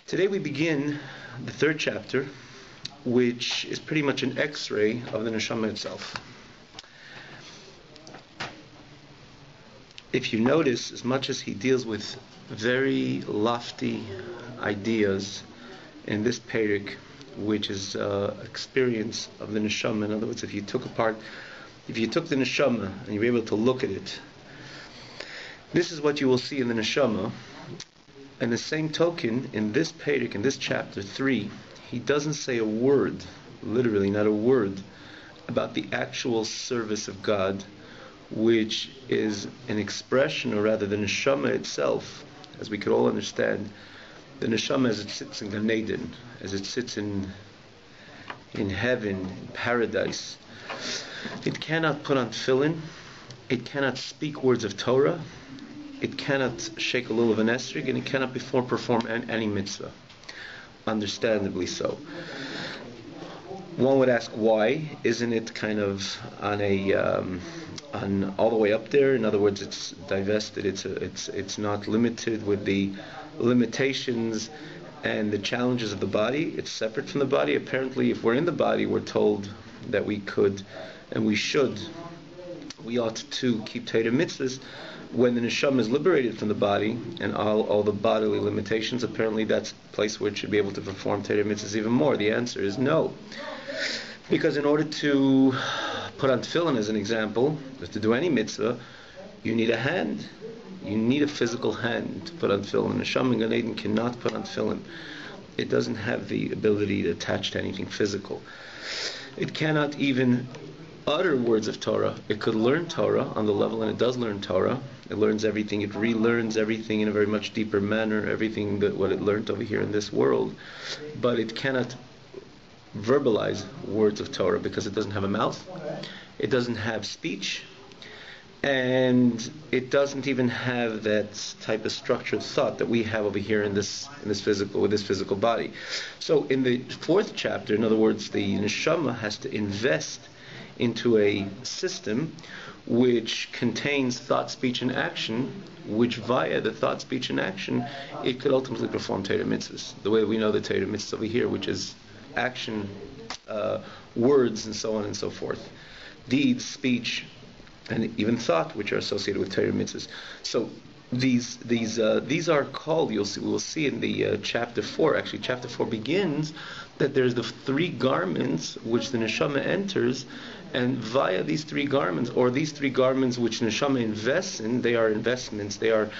Today we begin the third chapter, which is pretty much an X-ray of the neshama itself. If you notice, as much as he deals with very lofty ideas in this perek, which is experience of the neshama. In other words, if you took the neshama and you were able to look at it, this is what you will see in the neshama. And the same token, in this perek, in this chapter 3, he doesn't say a word, literally not a word, about the actual service of God, which is an expression, or rather the neshama itself, as we could all understand, the neshama as it sits in Gan Eden, as it sits in heaven, in paradise. It cannot put on tefillin, it cannot speak words of Torah, it cannot shake a lulav of an esrog, and it cannot perform any mitzvah. Understandably so. One would ask, why isn't it kind of on all the way up there? In other words, it's divested. It's not limited with the limitations and the challenges of the body. It's separate from the body. Apparently, if we're in the body, we're told that we could and we should. We ought to keep Torah mitzvahs. When the neshama is liberated from the body and all the bodily limitations, apparently that's a place where it should be able to perform Torah mitzvahs even more. The answer is no. Because in order to put on tefillin, as an example, to do any mitzvah, you need a hand. You need a physical hand to put on tefillin. The neshama in Gan Eden cannot put on tefillin. It doesn't have the ability to attach to anything physical. It cannot even utter words of Torah. It could learn Torah on the level, and it does learn Torah. It learns everything. It relearns everything in a very much deeper manner, everything that what it learned over here in this world. But it cannot verbalize words of Torah because it doesn't have a mouth. It doesn't have speech. And it doesn't even have that type of structured thought that we have over here in this physical body. So in the fourth chapter, in other words, the neshama has to invest into a system which contains thought, speech, and action, which via the thought, speech, and action, it could ultimately perform Torah mitzvahs. The way we know the Torah mitzvahs over here, which is action, words, and so on and so forth. Deeds, speech, and even thought, which are associated with Torah mitzvahs. So these are called, we will see in the chapter 4, actually chapter 4 begins that there's the three garments which the neshama enters, and via these three garments, or these three garments which neshama invests in, they are investments, they are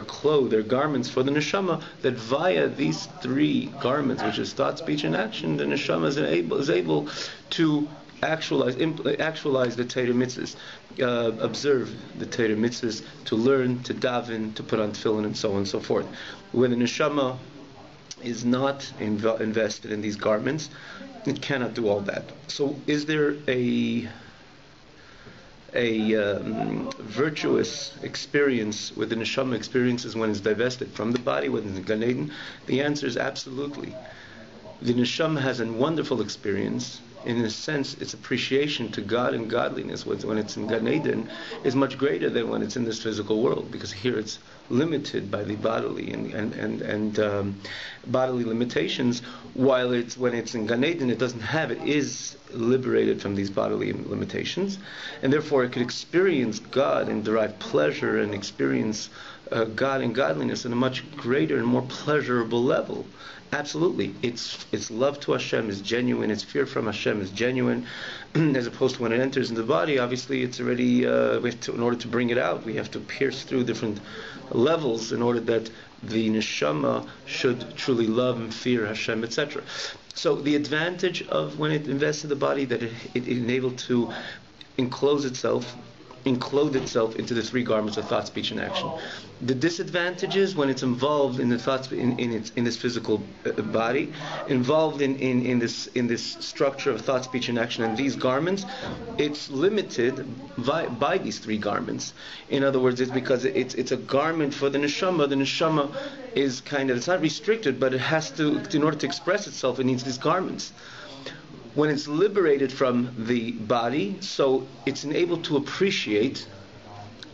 clothes, they're garments for the neshama, that via these three garments, which is thought, speech, and action, the neshama is able to actualize the Torah mitzvahs, observe the Torah mitzvahs, to learn, to daven, to put on tefillin, and so on and so forth. When the neshama is not invested in these garments, it cannot do all that. So is there a virtuous experience with the neshama experiences when it's divested from the body, when it's in Gan Eden? The answer is absolutely. The neshama has a wonderful experience. In a sense, its appreciation to God and godliness when it's in Gan Eden is much greater than when it's in this physical world, because here it's limited by the bodily and bodily limitations, while when it's in Gan Eden, it doesn't have it, is liberated from these bodily limitations, and therefore it could experience God and derive pleasure and experience God and godliness in a much greater and more pleasurable level. Absolutely, its love to Hashem is genuine. Its fear from Hashem is genuine, as opposed to when it enters in the body. Obviously, it's already in order to bring it out, we have to pierce through different levels in order that the neshama should truly love and fear Hashem, etc. So the advantage of when it invests in the body, that it is able to enclose itself into the three garments of thought, speech, and action. The disadvantage is when it's involved in the thoughts in this physical body, involved in this structure of thought, speech, and action, and these garments, it's limited by these three garments. In other words, it's because it's a garment for the neshama. The neshama is it's not restricted, but it has to, in order to express itself, it needs these garments. When it's liberated from the body, so it's able to appreciate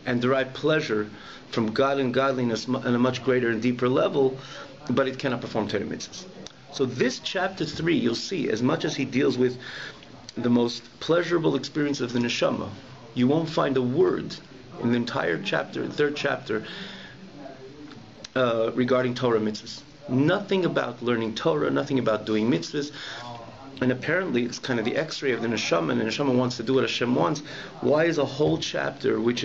and derive pleasure from God and godliness on a much greater and deeper level, but it cannot perform Torah mitzvahs. So this chapter 3, you'll see, as much as he deals with the most pleasurable experience of the neshama, you won't find a word in the entire chapter, third chapter, regarding Torah mitzvahs. Nothing about learning Torah, nothing about doing mitzvahs. And apparently it's kind of the x-ray of the neshama, and the neshama wants to do what Hashem wants. Why is a whole chapter which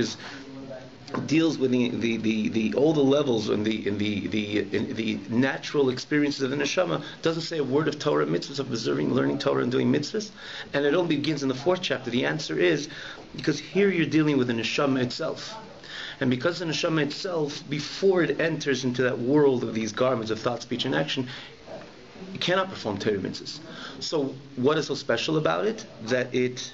deals with the all the levels and the natural experiences of the neshama, doesn't say a word of Torah mitzvahs, of observing, learning Torah and doing mitzvahs? And it only begins in the fourth chapter. The answer is because here you're dealing with the neshama itself. And because the neshama itself, before it enters into that world of these garments of thought, speech, and action, it cannot perform Torah mitzvahs. So what is so special about it? That it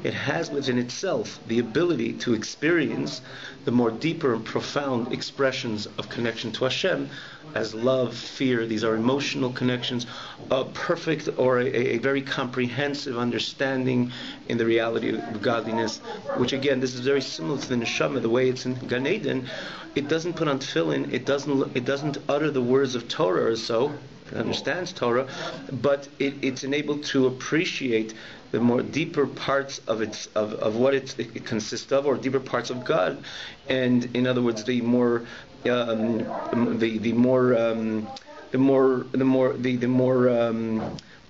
has within itself the ability to experience the more deeper and profound expressions of connection to Hashem as love, fear. These are emotional connections, a perfect or a very comprehensive understanding in the reality of godliness, which again, this is very similar to the neshama, the way it's in Gan Eden. It doesn't put on tefillin, it doesn't utter the words of Torah or so, it understands Torah, but it's enabled to appreciate the more deeper parts of what it consists of, or deeper parts of God, and in other words, the more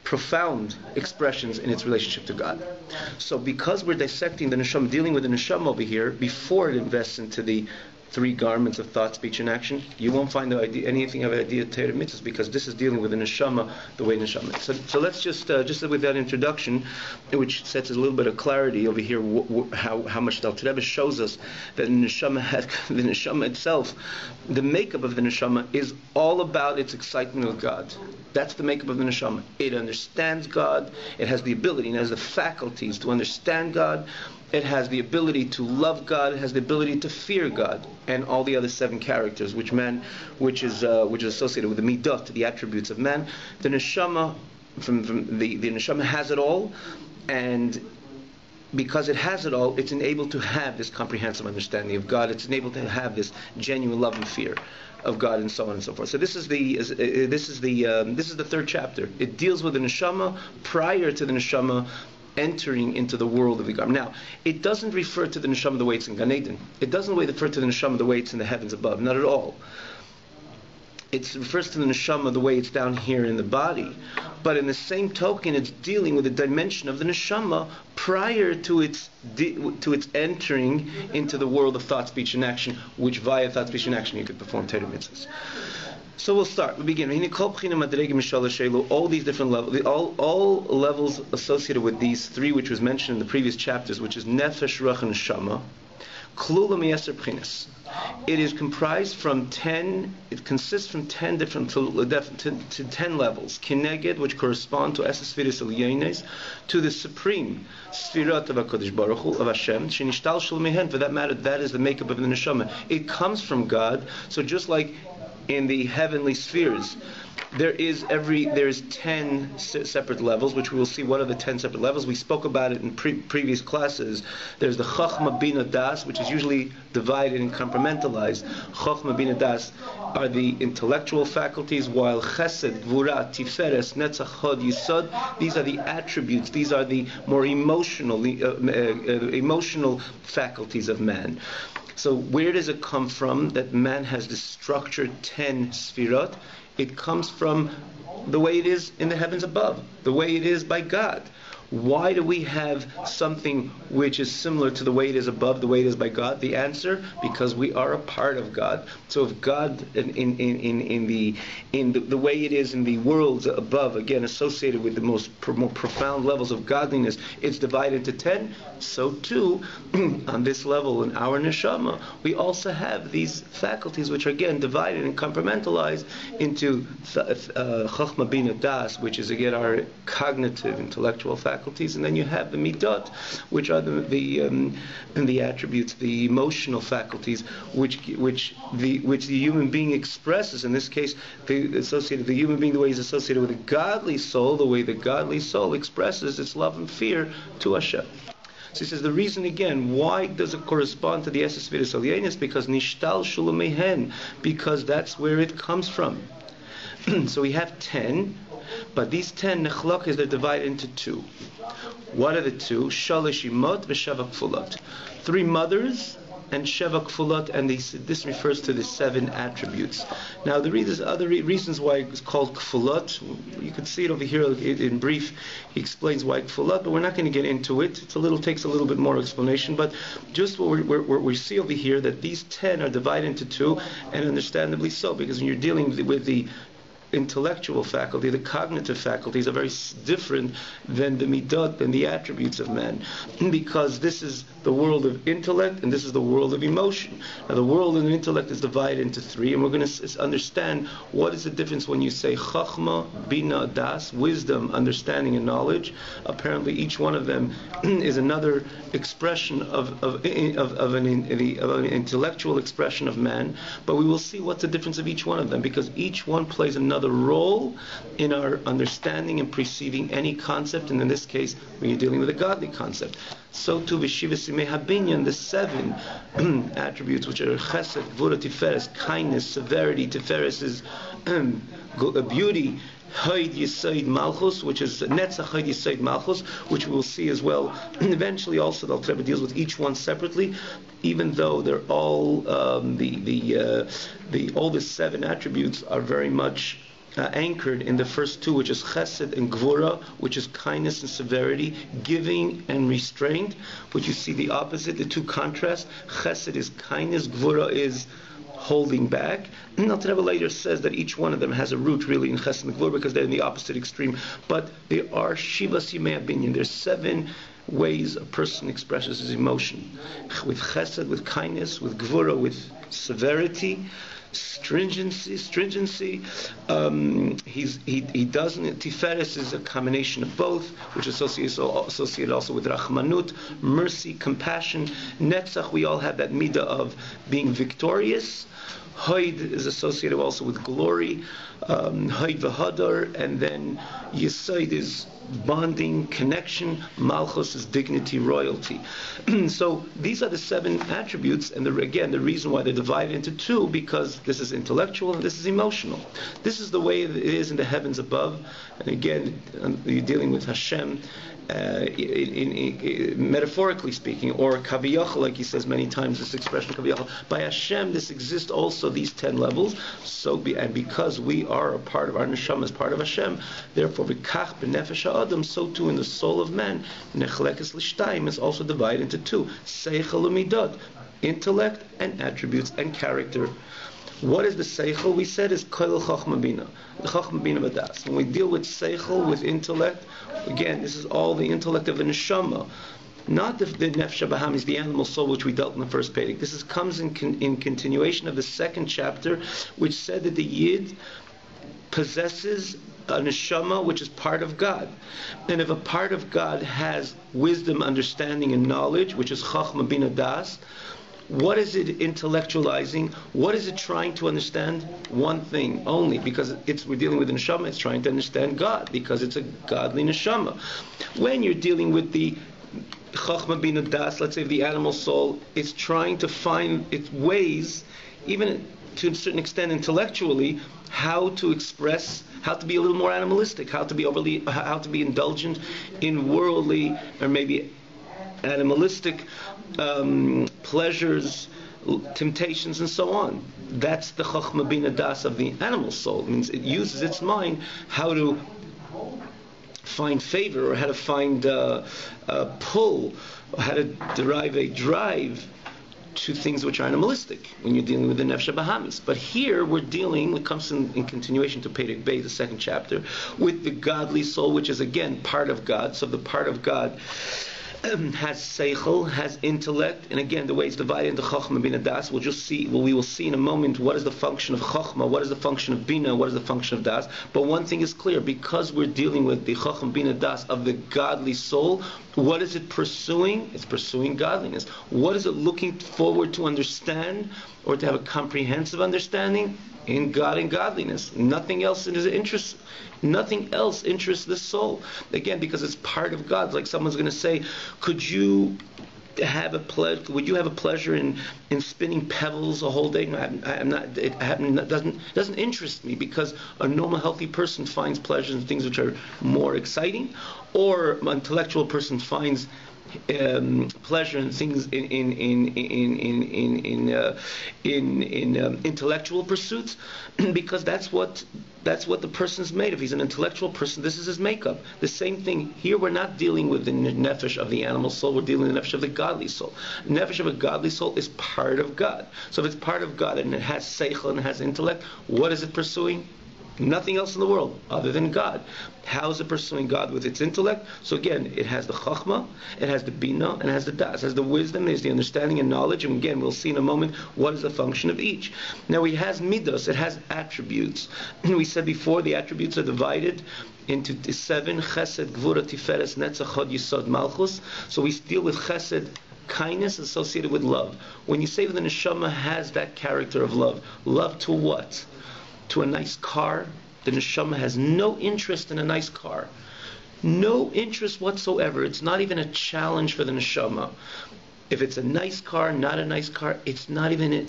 profound expressions in its relationship to God. So, because we're dissecting the neshama, dealing with the neshama over here, before it invests into the three garments of thought, speech, and action, you won't find anything of the idea of Torah mitzvahs, because this is dealing with the neshama the way neshama is. So let's just with that introduction, which sets a little bit of clarity over here, how much the Alter Rebbe shows us that the neshama itself, the makeup of the neshama is all about its excitement with God. That's the makeup of the neshama. It understands God. It has the ability and has the faculties to understand God. It has the ability to love God. It has the ability to fear God, and all the other seven characters, which is associated with the midot, the attributes of man. The neshama, the neshama has it all, and because it has it all, it's enabled to have this comprehensive understanding of God. It's enabled to have this genuine love and fear of God, and so on and so forth. So this is the third chapter. It deals with the neshama prior to the neshama entering into the world of the garment. Now, it doesn't refer to the neshama the way it's in Gan Eden. It doesn't refer to the neshama the way it's in the heavens above. Not at all. It refers to the neshama the way it's down here in the body. But in the same token, it's dealing with the dimension of the neshama prior to its entering into the world of thought, speech, and action, which via thought, speech, and action you could perform Torah mitzvahs. So we'll start. We begin. All these different levels, all levels associated with these three, which was mentioned in the previous chapters, which is nefesh, ruach, and neshama. Klula mi'eser b'chinas. It is comprised from 10. It consists from 10 different to 10 levels. Kineged, which correspond to Esas Sfiras Elyonos, to the supreme Sfirat of HaKadosh Baruch Hu, of Hashem. Shenishtal shel mehen. For that matter, that is the makeup of the neshama. It comes from God. So just like in the heavenly spheres, there is 10 separate levels, which we will see what are the 10 separate levels. We spoke about it in previous classes. There's the Chachma Bina Das, which is usually divided and compartmentalized. Chachma Bina Das are the intellectual faculties, while Chesed, Gvura, Tiferes, Netzach, Chod, Yisod, these are the attributes. These are the more emotional faculties of man. So where does it come from that man has this structured 10 sfirot? It comes from the way it is in the heavens above, the way it is by God. Why do we have something which is similar to the way it is above, the way it is by God? The answer, because we are a part of God. So if God, in the way it is in the worlds above, again associated with the more profound levels of godliness, it's divided into 10. So too, on this level in our neshama, we also have these faculties which are again divided and compartmentalized into Chachma Bina Das, which is again our cognitive, intellectual faculties. And then you have the midot, which are the attributes, the emotional faculties, which the human being expresses. In this case, the human being, the way he's associated with the godly soul, the way the godly soul expresses its love and fear to Hashem. So he says the reason again, why does it correspond to the Esses Vidus Alienis? Because Nishtal Shulumehen, because that's where it comes from. So we have 10, but these 10 nechlokes, they're divided into 2. What are the 2? Shalish imot v'sheva kfulot. 3 mothers and sheva kfulot, and this refers to the 7 attributes. Now, there's other reasons why it's called kfulot. You can see it over here in brief. He explains why kfulot, but we're not going to get into it. Takes a little bit more explanation, but just what we see over here, that these 10 are divided into 2, and understandably so, because when you're dealing with the intellectual faculty, the cognitive faculties are very different than the midot, than the attributes of man, because this is the world of intellect and this is the world of emotion. Now the world of intellect is divided into 3, and we're going to understand what is the difference when you say chachma, bina, das, wisdom, understanding, and knowledge. Apparently each one of them is another expression of an intellectual expression of man, but we will see what's the difference of each one of them, because each one plays another role in our understanding and perceiving any concept, and in this case, when you're dealing with a godly concept. So too, v'shiva simei habinyan, the 7 attributes, which are chesed, gvura, tiferes, kindness, severity. Tiferes is beauty. Hoid Yisoid Malchus, which is Netzach Hoid Yisoid Malchus, which we will see as well. And eventually, also, the Alter Rebbe deals with each one separately, even though they're all all the 7 attributes are very much anchored in the first 2, which is Chesed and Gvura, which is kindness and severity, giving and restraint, which you see the opposite, the 2 contrasts. Chesed is kindness, Gvura is holding back. And Alter Rebbe later says that each one of them has a root really in Chesed and Gvura, because they're in the opposite extreme. But there are Shivas Yimei Binyan. There's 7 ways a person expresses his emotion. With Chesed, with kindness; with Gvura, with severity; stringency. He doesn't. Tiferes is a combination of both, which is associated also with Rachmanut, mercy, compassion. Netzach, we all have that midah of being victorious. Hoid is associated also with glory, Hoid v'hadar, and then Yisoid is bonding, connection. Malchus is dignity, royalty. So these are the 7 attributes, and again, the reason why they're divided into 2, because this is intellectual and this is emotional. This is the way it is in the heavens above, and again, you're dealing with Hashem, metaphorically speaking, or kaviyachal, like he says many times, this expression kaviyachal. By Hashem, this exists also, these 10 levels. And because we are a part of our neshama, as part of Hashem, therefore, v'kach b'nefesh ha'adam, so too in the soul of man, nechlekes l'shtayim is also divided into 2, seichel u'midot, intellect and attributes and character. What is the seichel? We said is kol chachma bina, the chachma bina b'das. When we deal with seichel, with intellect, again, this is all the intellect of the neshama, not the nefesh habahamis, the animal soul, which we dealt in the first Perek. This comes in continuation of the 2nd chapter, which said that the yid possesses a neshama which is part of God, and if a part of God has wisdom, understanding, and knowledge, which is chachma bina das, what is it intellectualizing? What is it trying to understand? One thing only, because we're dealing with the neshama. It's trying to understand God, because it's a godly neshama. When you're dealing with the chachma bina das, let's say the animal soul, it's trying to find its ways, even to a certain extent intellectually, how to express, how to be a little more animalistic, how to be indulgent in worldly or maybe animalistic pleasures, temptations, and so on. That's the chachma bina das of the animal soul. It means it uses its mind how to find favor, or how to find a pull, or how to derive a drive to things which are animalistic when you're dealing with the nefesh habahamis. But here we're dealing, it comes in continuation to Perek BAYT, the 2nd chapter, with the godly soul, which is again part of God. So the part of God has seichel, has intellect, and again the way it's divided into chachma bina das. We will see in a moment what is the function of chachma, what is the function of bina, what is the function of das. But one thing is clear: because we're dealing with the chachma bina das of the godly soul, what is it pursuing? It's pursuing godliness. What is it looking forward to understand, or to have a comprehensive understanding? in God and godliness. Nothing else interests this soul. Again, because it's part of God. Like someone's going to say, would you have a pleasure in spinning pebbles a whole day? No, it doesn't interest me, because a normal healthy person finds pleasure in things which are more exciting, or an intellectual person finds pleasure in things in intellectual pursuits, because that's what the person's made of. He's an intellectual person. This is his makeup. The same thing here. We're not dealing with the nefesh of the animal soul. We're dealing with the nefesh of the godly soul. Nefesh of a godly soul is part of God. So if it's part of God and it has seichel and it has intellect, what is it pursuing? Nothing else in the world other than God. How is it pursuing God with its intellect? So again, it has the chachma, it has the bina, and it has the das. It has the wisdom, it has the understanding and knowledge. And again, we'll see in a moment what is the function of each. Now, it has midos, it has attributes. We said before, the attributes are divided into 7: chesed, gvura, tiferes, netzach, hod, yisod, malchus. So we deal with chesed, kindness associated with love. When you say that the neshama has that character of love to what? To a nice car. The neshama has no interest in a nice car. No interest whatsoever. It's not even a challenge for the neshama. If it's a nice car, not a nice car, it's not even in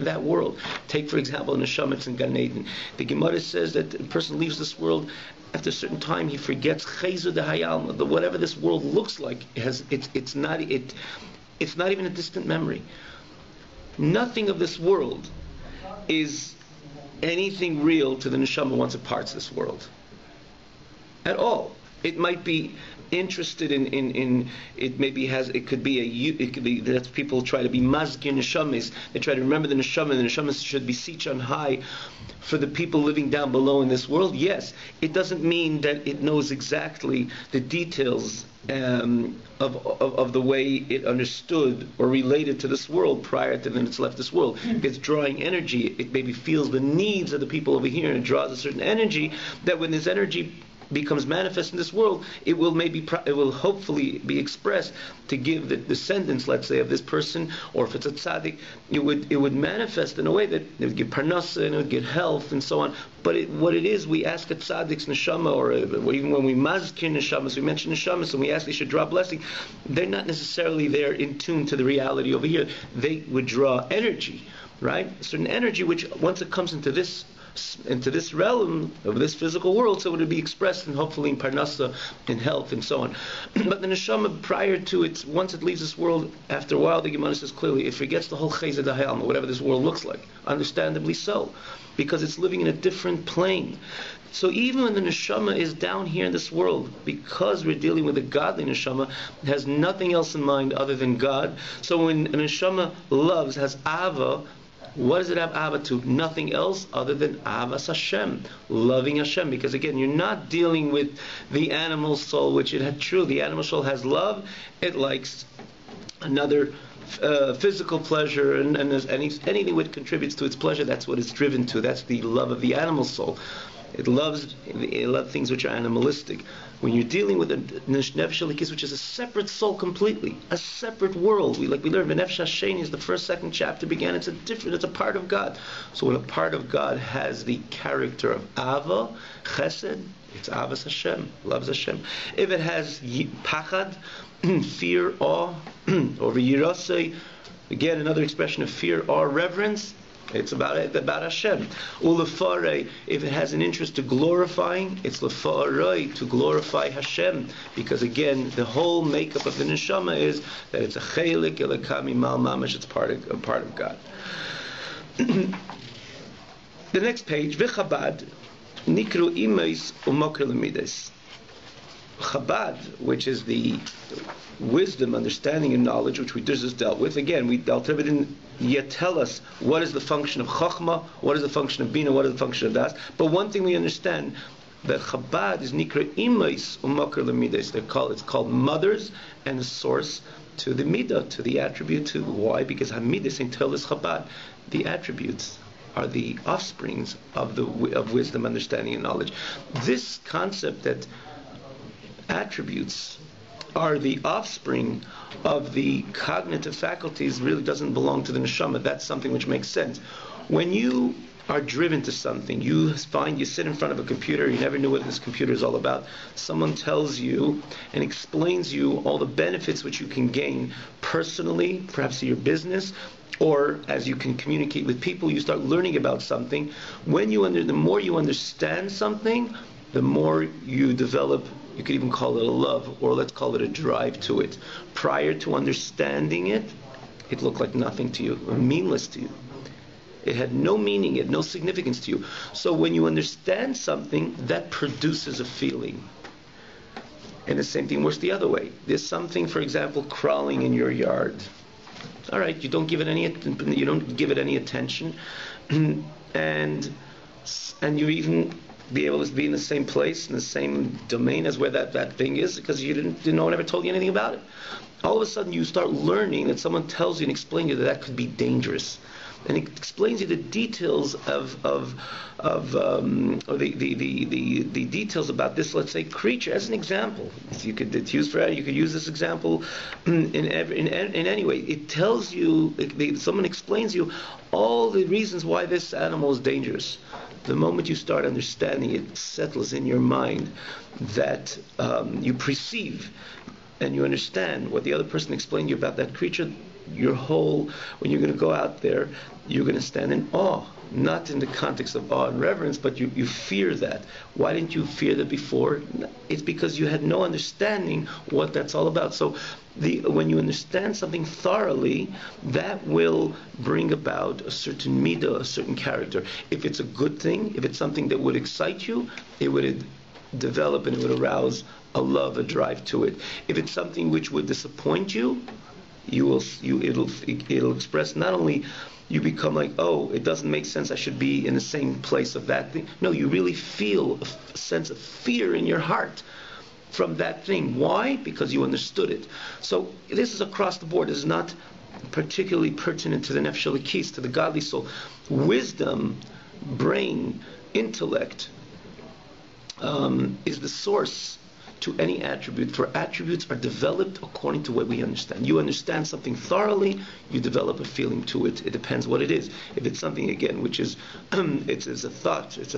that world. Take, for example, the neshama, it's in Gan Eden. The Gemara says that the person leaves this world, after a certain time he forgets chezu de hayalma. Whatever this world looks like, it's not even a distant memory. Nothing of this world is anything real to the neshama once it parts this world at all. It might be interested in it. Maybe it could be that people try to be mazkir neshamis. They try to remember the neshama. The neshama should be sitch on high for the people living down below in this world. Yes, it doesn't mean that it knows exactly the details of the way it understood or related to this world prior to when it's left this world. It's drawing energy. It maybe feels the needs of the people over here, and it draws a certain energy that when this energy becomes manifest in this world, it will hopefully be expressed to give the descendants, let's say, of this person, or if it's a tzaddik, it would manifest in a way that it would give parnasa and it would give health and so on. But what it is, we ask a tzaddik's neshama, or even when we mazkir neshamas, we mention neshamas, and we ask they should draw blessing, they're not necessarily there in tune to the reality over here. They would draw energy, right? A certain energy which, once it comes into this realm of this physical world, so it would be expressed and hopefully in parnasa, in health, and so on. But the neshama, prior to it, once it leaves this world, after a while, the Gemara says clearly, it forgets the whole chesed ha'alma, whatever this world looks like. Understandably so, because it's living in a different plane. So even when the neshama is down here in this world, because we're dealing with a godly neshama, it has nothing else in mind other than God. So when a neshama loves, has ava, what does it have ava to? Nothing else other than avas Hashem, loving Hashem. Because again, you're not dealing with the animal soul, which it had true. The animal soul has love. It likes another physical pleasure, and anything which contributes to its pleasure, that's what it's driven to. That's the love of the animal soul. It loves things which are animalistic. When you're dealing with a nefesh elikis, which is a separate soul completely, a separate world. We learned Nefesh Hasheni is the second chapter began. It's a part of God. So when a part of God has the character of Ava, Chesed, it's Avas Hashem, loves Hashem. If it has Pachad, fear, awe, or Yirasei, again another expression of fear, awe, reverence, it's about Hashem. Ulefare, if it has an interest to glorifying, it's lefarei, to glorify Hashem, because again, the whole makeup of the neshama is that it's a chelik elakami mal mamash. It's a part of God. The next page, v'chabad nikru imeis u'mokr lemides. Chabad, which is the wisdom, understanding, and knowledge, which we just dealt with. Again, we dealt with it in yet tell us what is the function of Chachma, what is the function of Bina, what is the function of Das. But one thing we understand, that Chabad is Nikra Imais Umakar Lemides. It's called mothers and a source to the Midah, to the attribute, to why? Because Hamidis in Tel is Chabad. The attributes are the offsprings of wisdom, understanding, and knowledge. This concept that attributes are the offspring of the cognitive faculties really doesn't belong to the neshama. That's something which makes sense. When you are driven to something, you sit in front of a computer, you never knew what this computer is all about. Someone tells you and explains you all the benefits which you can gain personally, perhaps in your business, or as you can communicate with people, you start learning about something. The more you understand something, the more you develop, you could even call it a love, or let's call it a drive to it. Prior to understanding it, it looked like nothing to you, or meaningless to you. It had no meaning, it had no significance to you. So when you understand something, that produces a feeling. And the same thing works the other way. There's something, for example, crawling in your yard. All right, you don't give it any attention, and you even be able to be in the same place, in the same domain as where that thing is, because no one ever told you anything about it. All of a sudden, you start learning that someone tells you and explains you that could be dangerous. And it explains you the details or the details about this, let's say, creature. As an example, you could use this example in any way. It tells you, someone explains you all the reasons why this animal is dangerous. The moment you start understanding it, settles in your mind that you perceive and you understand what the other person explained to you about that creature. When you're going to go out there, you're going to stand in awe, not in the context of awe and reverence, but you fear that. Why didn't you fear that before? It's because you had no understanding what that's all about. So when you understand something thoroughly, that will bring about a certain midah, a certain character. If it's a good thing, if it's something that would excite you, it would develop and it would arouse a love, a drive to it. If it's something which would disappoint you, it'll express not only you become like, oh, it doesn't make sense, I should be in the same place of that thing. No, you really feel a sense of fear in your heart from that thing. Why? Because you understood it. So this is across the board. This is not particularly pertinent to the nefesh elokis, to the godly soul. Wisdom, brain, intellect is the source to any attribute, for attributes are developed according to what we understand. You understand something thoroughly, you develop a feeling to it. It depends what it is. If it's something again which is it's a thought, it's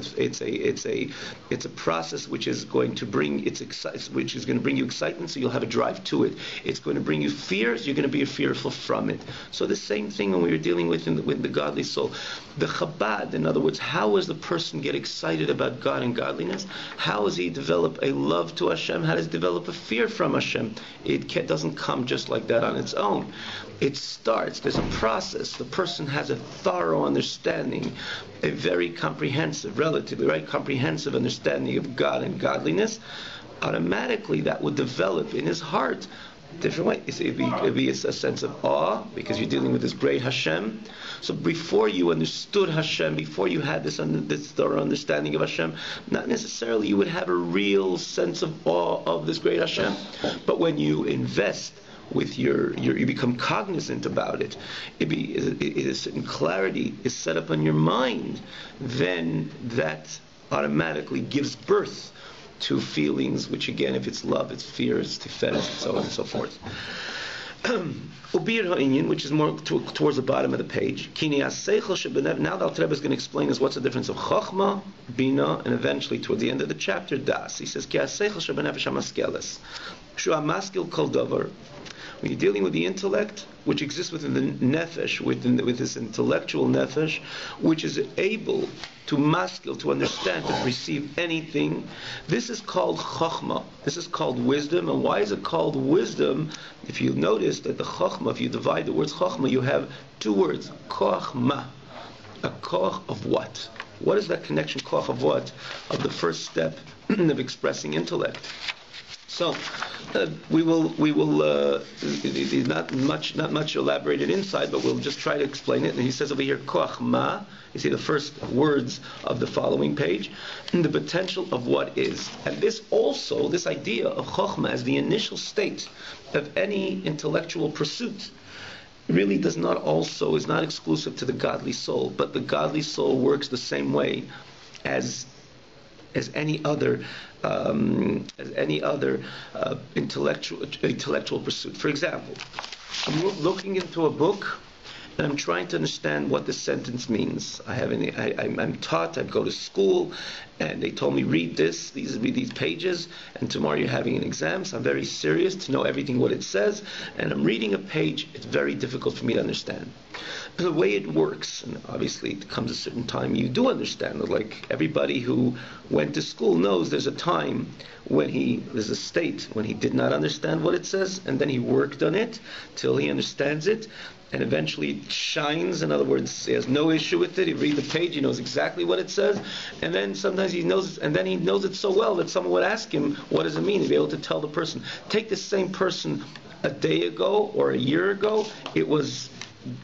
a process which is going to bring you excitement, so you'll have a drive to it. It's going to bring you fears, you're going to be fearful from it. So the same thing when we were dealing with the godly soul. The Chabad, in other words, how does the person get excited about God and godliness? How does he develop a love to Hashem? How does he develop a fear from Hashem? It doesn't come just like that on its own. It starts, there's a process. The person has a thorough understanding, a very comprehensive, relatively right, comprehensive understanding of God and godliness. Automatically that would develop in his heart different way. It'd be a sense of awe, because you're dealing with this great Hashem. So before you understood Hashem, before you had this thorough understanding of Hashem, not necessarily you would have a real sense of awe of this great Hashem. But when you invest with you become cognizant about it, a certain clarity is set up on your mind, then that automatically gives birth to feelings, which again, if it's love, it's fear, it's tiferet, and so on and so forth. Ubir ha'inyan, which is more towards the bottom of the page. Now the Alter Rebbe is going to explain us what's the difference of chokhmah, bina, and eventually toward the end of the chapter, das. He says, Ki ha'seichel shebenefesh ha'maskeles. Shu ha'maskil kol davar. When you're dealing with the intellect, which exists within the nefesh, with this intellectual nefesh, which is able to maskil, to understand, to perceive anything, this is called chokhmah. This is called wisdom. And why is it called wisdom? If you notice that the chokhmah, if you divide the words chokhmah, you have two words, koach ma. A koach of what? What is that connection, koach of what? Of the first step of expressing intellect. So we will not much elaborated inside, but we'll just try to explain it. And he says over here, koach ma. You see the first words of the following page, the potential of what is. And this idea of chokhmah as the initial state of any intellectual pursuit, really is not exclusive to the godly soul, but the godly soul works the same way as any other intellectual pursuit. For example, I'm looking into a book, and and I'm trying to understand what the sentence means. I'm taught, I go to school, and they told me read these pages, and tomorrow you're having an exam, so I'm very serious to know everything what it says, and I'm reading a page, it's very difficult for me to understand. The way it works, and obviously it comes a certain time you do understand it, like everybody who went to school knows there's a time there's a state when he did not understand what it says, and then he worked on it till he understands it, and eventually it shines. In other words, he has no issue with it. He reads the page, he knows exactly what it says, and then sometimes he knows it so well that someone would ask him, what does it mean? He'd be able to tell the person. Take the same person a day ago or a year ago,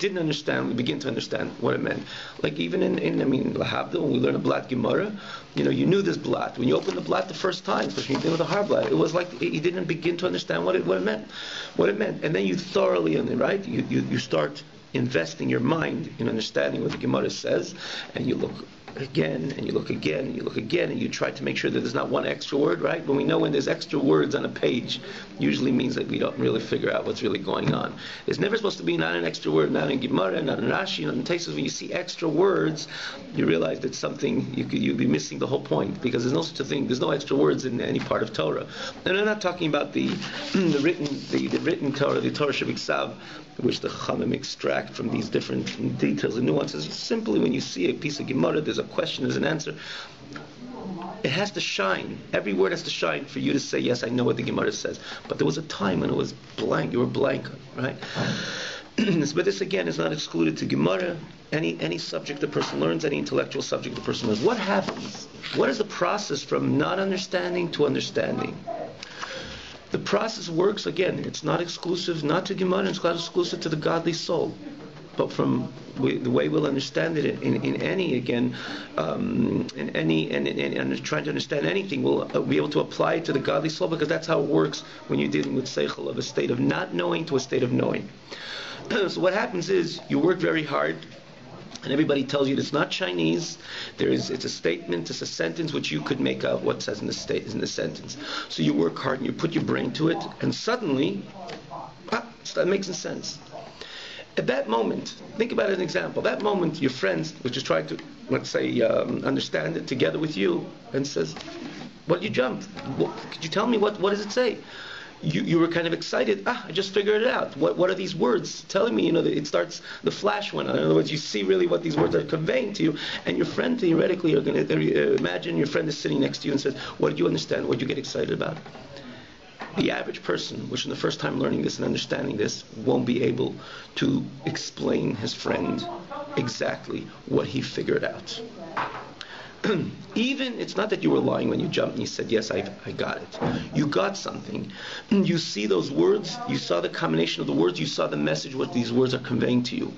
didn't understand, we begin to understand what it meant. Like even in Lahabdil, when we learn a Blat Gemara, you knew this Blat. When you opened the Blat the first time, especially when you did with a hard Blat, it was like you didn't begin to understand what it meant. And then you thoroughly, right? You start investing your mind in understanding what the Gemara says, and you look again, and you look again, and you look again, and you try to make sure that there's not one extra word, right? When we know when there's extra words on a page, usually means that we don't really figure out what's really going on. There's never supposed to be not an extra word, not in Gemara, not in Rashi, not in Taisus. When you see extra words, you realize that something, you'd be missing the whole point, because there's no such a thing, there's no extra words in any part of Torah. And I'm not talking about the written Torah, the Torah Shabbat, which the Chachamim extract from these different details and nuances. Simply when you see a piece of Gemara, there's a question, there's an answer. It has to shine. Every word has to shine for you to say, yes, I know what the Gemara says. But there was a time when it was blank. You were blank, right? But this, again, is not excluded to Gemara. Any subject the person learns, any intellectual subject the person learns. What happens? What is the process from not understanding to understanding? The process works, again, it's not exclusive, not to Gemara, it's not exclusive to the godly soul. But from the way we'll understand it in trying to understand anything, we'll be able to apply it to the godly soul, because that's how it works when you're dealing with seichel, of a state of not knowing to a state of knowing. So what happens is, you work very hard, and everybody tells you it's not Chinese. It's a statement, it's a sentence which you could make out what says in the sentence. So you work hard and you put your brain to it, and suddenly, that makes sense. At that moment, think about an example. That moment, your friend, which is trying to, let's say, understand it together with you, and says, "What you jumped? Could you tell me what does it say?" You were kind of excited. I just figured it out. What are these words telling me? It starts, the flash went on. In other words, you see really what these words are conveying to you, and your friend theoretically are going to imagine your friend is sitting next to you and says, "What did you understand? What did you get excited about?" The average person, which is the first time learning this and understanding this, won't be able to explain his friend exactly what he figured out. Even, it's not that you were lying when you jumped and you said, "Yes, I got it." You got something. You see those words, you saw the combination of the words, you saw the message, what these words are conveying to you.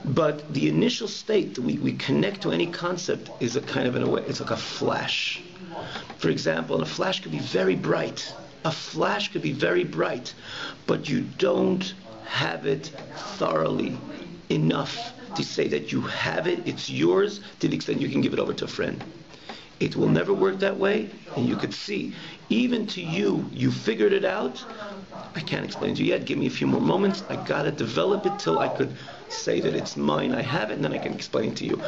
But the initial state that we connect to any concept is a kind of, in a way, it's like a flash. For example, and a flash could be very bright. A flash could be very bright, but you don't have it thoroughly enough to say that you have it, it's yours, to the extent you can give it over to a friend. It will never work that way, and you could see, even to you, you figured it out. I can't explain to you yet, give me a few more moments, I gotta develop it till I could say that it's mine, I have it, and then I can explain to you.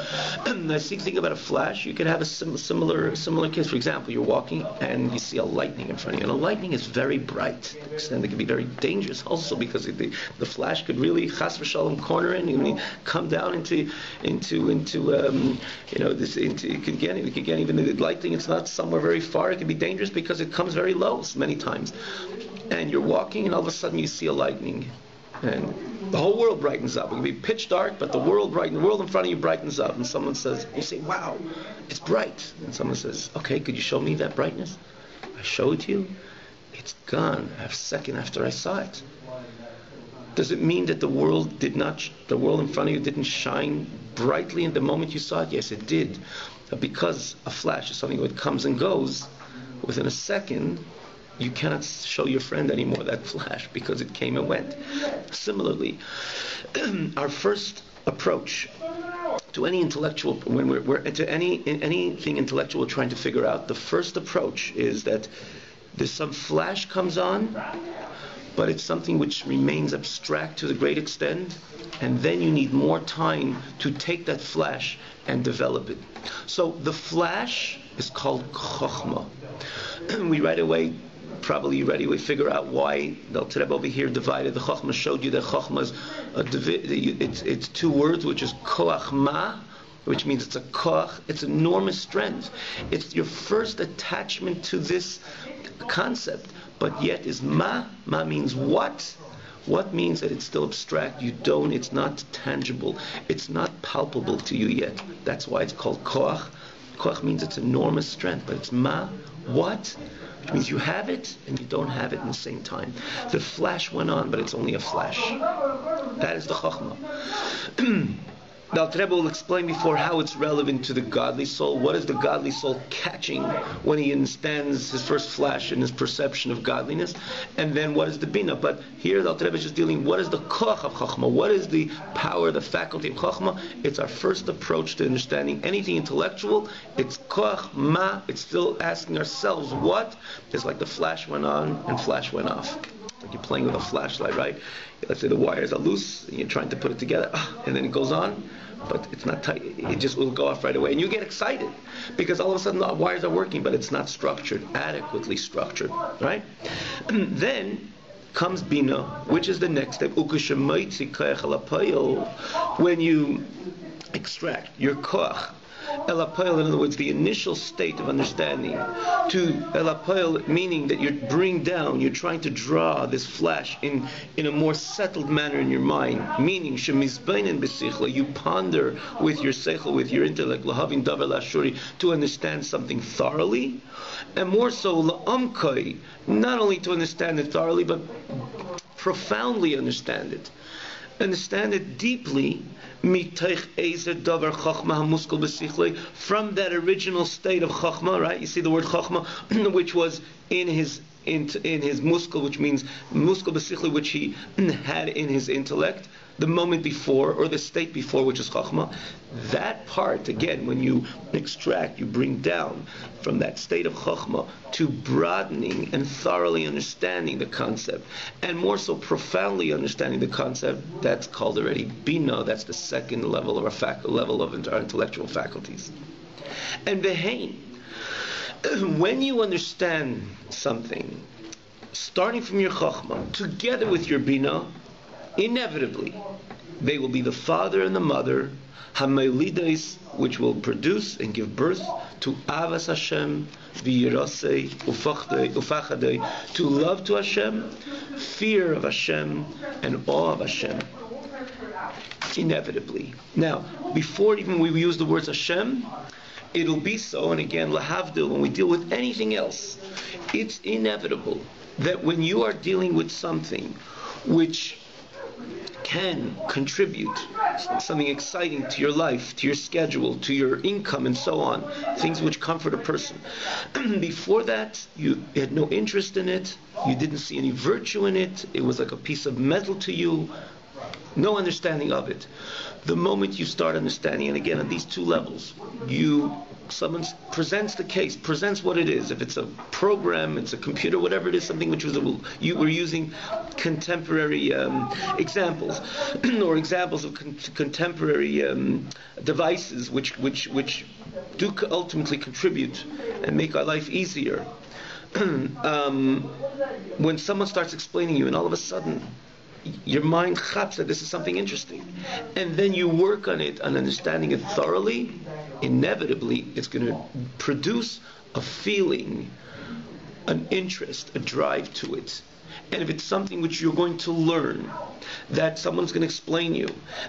Now, think about a flash. You could have a similar case. For example, you're walking and you see a lightning in front of you, and a lightning is very bright, and it can be very dangerous also, because the flash could really chas v'shalom corner in, and come down into it could get even the lightning. It's not somewhere very far. It can be dangerous because it comes very low many times. And you're walking, and all of a sudden you see a lightning, and the whole world brightens up. It can be pitch dark, but the world in front of you brightens up. And someone says, you say, "Wow, it's bright." And someone says, "Okay, could you show me that brightness?" I show it to you. It's gone a second after I saw it. Does it mean that the world in front of you didn't shine brightly in the moment you saw it? Yes, it did. But because a flash is something that comes and goes within a second, you cannot show your friend anymore that flash, because it came and went. Similarly, our first approach to any intellectual, when we're to anything intellectual we're trying to figure out, the first approach is that there's some flash comes on, but it's something which remains abstract to the great extent, and then you need more time to take that flash and develop it. So the flash is called chokhmah. We right away figure out why the Alter Rebbe over here divided the chokhmah, showed you that chokhmah is it's two words, which is koach ma, which means it's a koach, it's enormous strength. It's your first attachment to this concept, but yet is ma. Ma means what? What means that it's still abstract. It's not tangible. It's not palpable to you yet. That's why it's called koach. Koach means it's enormous strength, but it's ma, what? Which means you have it and you don't have it in the same time. The flash went on, but it's only a flash. That is the chokhmah. The Alter Rebbe will explain before how it's relevant to the godly soul. What is the godly soul catching when he understands his first flash and his perception of godliness? And then what is the bina? But here the Alter Rebbe is just dealing, what is the koach of chokhmah? What is the power, the faculty of chokhmah? It's our first approach to understanding anything intellectual. It's koach ma. It's still asking ourselves what? It's like the flash went on and flash went off. Like you're playing with a flashlight, right? Let's say the wires are loose and you're trying to put it together, and then it goes on, but it's not tight. It just will go off right away, and you get excited because all of a sudden the wires are working, but it's not structured, adequately structured, right? Then comes bina, which is the next step. When you extract your koach, elapel, in other words, the initial state of understanding, to elapel, meaning that you bring down, you're trying to draw this flash in a more settled manner in your mind, meaning shemizbainen b'sichla, you ponder with your seichel, with your intellect, lahavin davar lashuri, to understand something thoroughly, and more so la'amkai, not only to understand it thoroughly, but profoundly understand it deeply, from that original state of chachma, right? You see the word chachma, which was in his muskel, which means muskel b'sichli, which he had in his intellect, the moment before, or the state before, which is chachma. That part, again, when you extract, you bring down from that state of chachma to broadening and thoroughly understanding the concept, and more so profoundly understanding the concept. That's called already bina. That's the second level of our intellectual faculties. And behain, when you understand something, starting from your chachma, together with your bina, inevitably, they will be the father and the mother, hamelides, which will produce and give birth to avas Hashem, v'yirasei, ufachadei, to love to Hashem, fear of Hashem, and awe of Hashem. Inevitably. Now, before even we use the words Hashem, it'll be so, and again, lahavdil, when we deal with anything else, it's inevitable that when you are dealing with something which can contribute something exciting to your life, to your schedule, to your income, and so on, things which comfort a person. Before that, you had no interest in it, you didn't see any virtue in it, it was like a piece of metal to you, no understanding of it. The moment you start understanding, and again on these two levels, someone presents the case, presents what it is. If it's a program, it's a computer, whatever it is, something which you were using contemporary examples, or examples of contemporary devices which do ultimately contribute and make our life easier. When someone starts explaining you, and all of a sudden your mind chaps that this is something interesting, and then you work on it and understanding it thoroughly, inevitably it's going to produce a feeling, an interest, a drive to it. And if it's something which you're going to learn, that someone's going to explain you,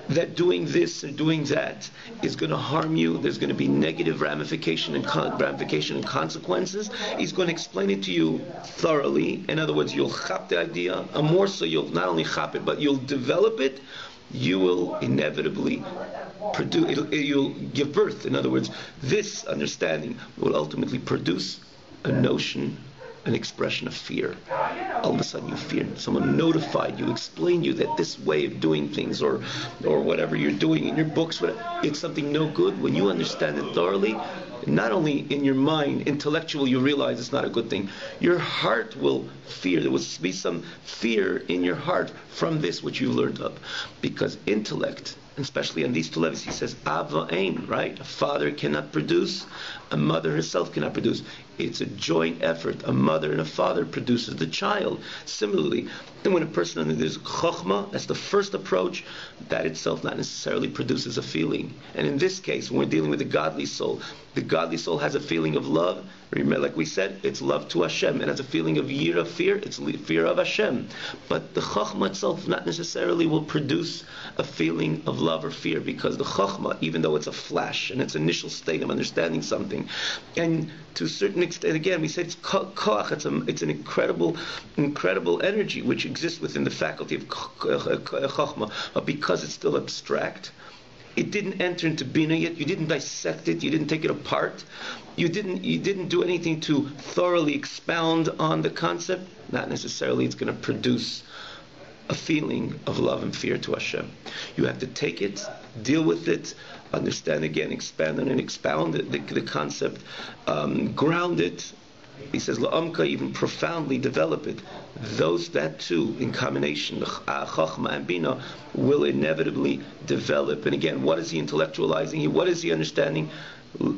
that doing this or doing that is going to harm you, there's going to be negative ramification and consequences, he's going to explain it to you thoroughly. In other words, you'll chap the idea, and more so you'll not only chap it, but you'll develop it. You will inevitably you'll give birth. In other words, this understanding will ultimately produce a notion, an expression of fear. All of a sudden you fear. Someone notified you, explained you that this way of doing things, or whatever you're doing in your books, it's something no good. When you understand it thoroughly, not only in your mind, intellectual, you realize it's not a good thing. Your heart will fear. There will be some fear in your heart from this which you learned of. Because intellect, especially on these two levels, he says, Avraham, right? A father cannot produce, a mother herself cannot produce. It's a joint effort. A mother and a father produces the child. Similarly, then when a person understands chokhmah, that's the first approach, that itself not necessarily produces a feeling. And in this case, when we're dealing with the godly soul has a feeling of love. Remember, like we said, it's love to Hashem. It has a feeling of yira, fear. It's fear of Hashem. But the chokhmah itself not necessarily will produce a feeling of love or fear, because the chokhmah, even though it's a flash and its initial state of understanding something, and to a certain extent, again, we say it's koach. It's an incredible energy which exists within the faculty of chokhmah, but because it's still abstract, it didn't enter into bina yet. You didn't dissect it. You didn't take it apart. You didn't do anything to thoroughly expound on the concept. Not necessarily it's going to produce a feeling of love and fear to Hashem. You have to take it, deal with it, understand again, expand on it, expound the concept, ground it. He says, la'amka, even profoundly develop it. That too, in combination, chachma and bina, will inevitably develop. And again, what is he intellectualizing? What is he understanding?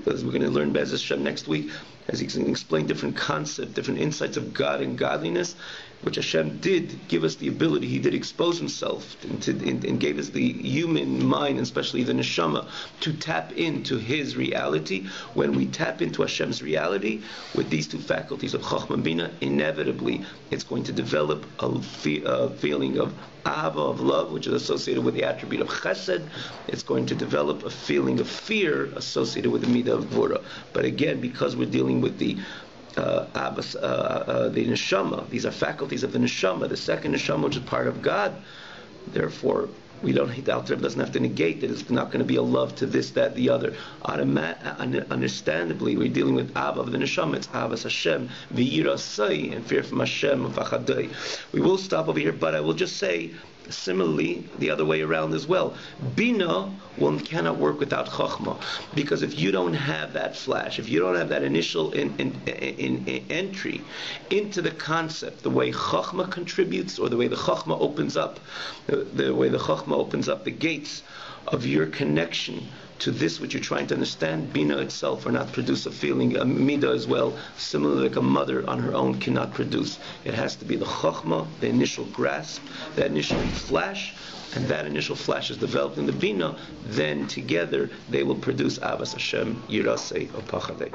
As we're going to learn Be'ez Hashem next week, as he can explain different concepts, different insights of God and godliness, which Hashem did give us the ability. He did expose himself and gave us the human mind, and especially the neshama, to tap into his reality. When we tap into Hashem's reality with these two faculties of Chokhmah and Bina, inevitably it's going to develop a feeling of Ahava, of love, which is associated with the attribute of Chesed. It's going to develop a feeling of fear associated with the Midah of Gvura. But again, because we're dealing with the neshama, these are faculties of the neshama, the second neshama, which is part of God. Therefore, the Alter Rebbe doesn't have to negate that it's not going to be a love to this, that, the other. Understandably, we're dealing with Ava of the neshama. It's Avas Hashem, v'yira sai, and fear from Hashem, v'chadai. We will stop over here, but I will just say, similarly, the other way around as well. Bina cannot work without Chokhmah, because if you don't have that flash, if you don't have that initial entry into the concept, the way Chokhmah contributes, or the way the Chokhmah opens up, the gates of your connection to this which you're trying to understand, Bina itself will not produce a feeling. A Midah as well, similarly like a mother on her own cannot produce. It has to be the Chokhmah, the initial grasp, that initial flash, and that initial flash is developed in the Bina. Then together they will produce Avas Hashem, Yirasei, or Pachadei.